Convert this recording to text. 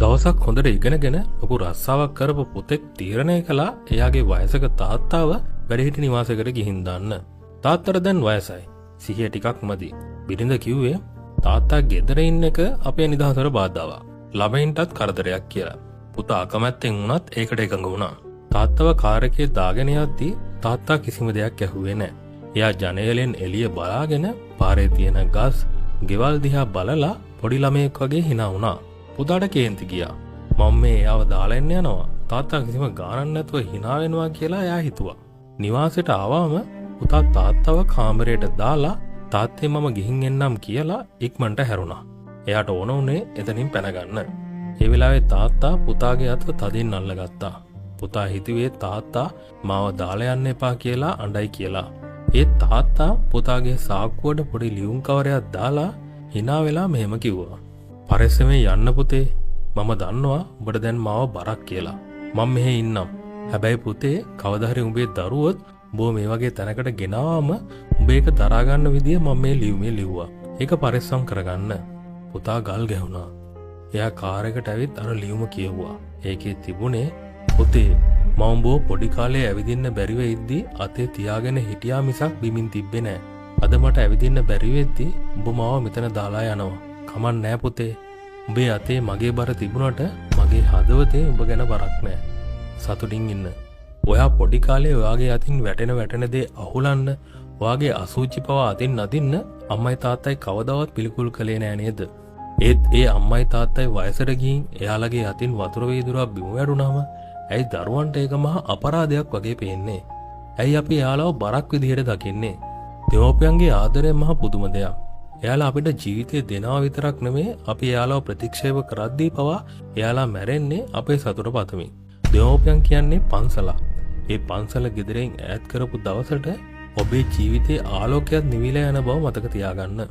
දවසක් හොඳට ඉගෙනගෙන ලොකු රස්සාවක් කරපු පුතෙක් තීරණය කළා එයාගේ වයසක තාත්තාව වැඩිහිටි නිවාසයකට ගිහින් දාන්න. තාත්තට දැන් වයසයි. සිහිය ටිකක් මදි. බිරිඳ කිව්වේ තාත්තා ගෙදර ඉන්න එක අපේ නිදහසට බාධාවක්. ළමයින්ටත් කරදරයක් කියලා. පුතා අකමැත්තෙන් වුණත් ඒකට එකඟ වුණා. තාත්තව කාර් එකේ දාගෙන යද්දී තාත්තා කිසිම දෙයක් ඇහුවේ නැහැ. එයා ජනේලෙන් එළිය බලාගෙන පාරේ තියෙන ගස්, ගෙවල් දිහා බලලා පොඩි ළමයෙක් වගේ hina වුණා. පුතාට කේන්ති ගියා. මම මේ එයාව දාලා එන්න යනවා. තාත්තා කිසිම ගානක් නැතුව hina වෙනවා කියලා එයා හිතුවා. නිවාසෙට ආවම පුතා තාත්තව කාමරයට දාලා තාත්තේ මම ගිහින් එන්නම් කියලා ඉක්මනට හැරුණා. එයාට ඕන උනේ එතනින් පැනගන්න. ඒ වෙලාවේ තාත්තා පුතාගේ අත තදින් අල්ලගත්තා. පුතා හිතුවේ තාත්තා මාව දාලා යන්න එපා කියලා අඬයි කියලා. ඒ තාත්තා පුතාගේ සාක්කුවට පොඩි ලියුම් කවරයක් දාලා hina වෙලා මෙහෙම කිව්වා. පරිස්සමෙන් යන්න පුතේ. මම දන්නවා ඔබට දැන් මාව බරක් කියලා. මම මෙහෙ ඉන්නම්. හැබැයි පුතේ කවදා හරි උඹේ දරුවොත් උඹ මේ වගේ තැනකට ගෙනාවම උඹ ඒක දරා ගන්න විදිය මම මේ ලියුමේ ලිව්වා. ඒක පරිස්සම් කරගන්න. පුතා ගල් ගැහුණා. එයා කාර් එකට ඇවිත් අර ලියුම කියවුවා. ඒකේ තිබුණේ පුතේ මම උඹව පොඩි කාලේ ඇවිදින්න බැරිව ඉද්දි අතේ තියාගෙන හිටියා මිසක් බිමින් තිබ්බේ නෑ. අද මට ඇවිදින්න බැරි වෙද්දි උඹ මාව මෙතන දාලා යනවා. කමක් නෑ පුතේ. උඹේ අතේ මගේ බර තිබුණට මගේ හදවතේ උඹ ගැන බරක් නෑ. සතුටින් ඉන්න. ඔයා පොඩි කාලේ ඔයාගේ අතින් වැටෙන දේ අහුලන්න, ඔයාගේ අසුචි පවා අතින් නදින්න අම්මයි තාත්තයි කවදාවත් පිළිකුල් කළේ නෑ නේද? ඒත් ඒ අම්මයි තාත්තයි වයසට ගිහින් එයාලගේ අතින් වතුර වීදුරක් බිම වැටුනම ඇයි දරුවන්ට ඒක මහා අපරාධයක් වගේ පේන්නේ? ඇයි අපි එයාලව බරක් විදිහට දකින්නේ? දෙමව්පියන්ගේ ආදරය මහා පුදුම දෙයක්. එයාලා අපිට ජීවිතේ දෙනවා විතරක් නෙමෙයි අපි එයාලව ප්‍රතික්ෂේප කරද්දී පවා එයාලා මැරෙන්නේ අපේ සතුට පතමින්. දෙමව්පියන් කියන්නේ පන්සලක්. ඒ පන්සල ගෙදරින් ඈත් කරපු දවසට ඔබේ ජීවිතේ ආලෝකයක් නිවිලා යන බව මතක තියාගන්න.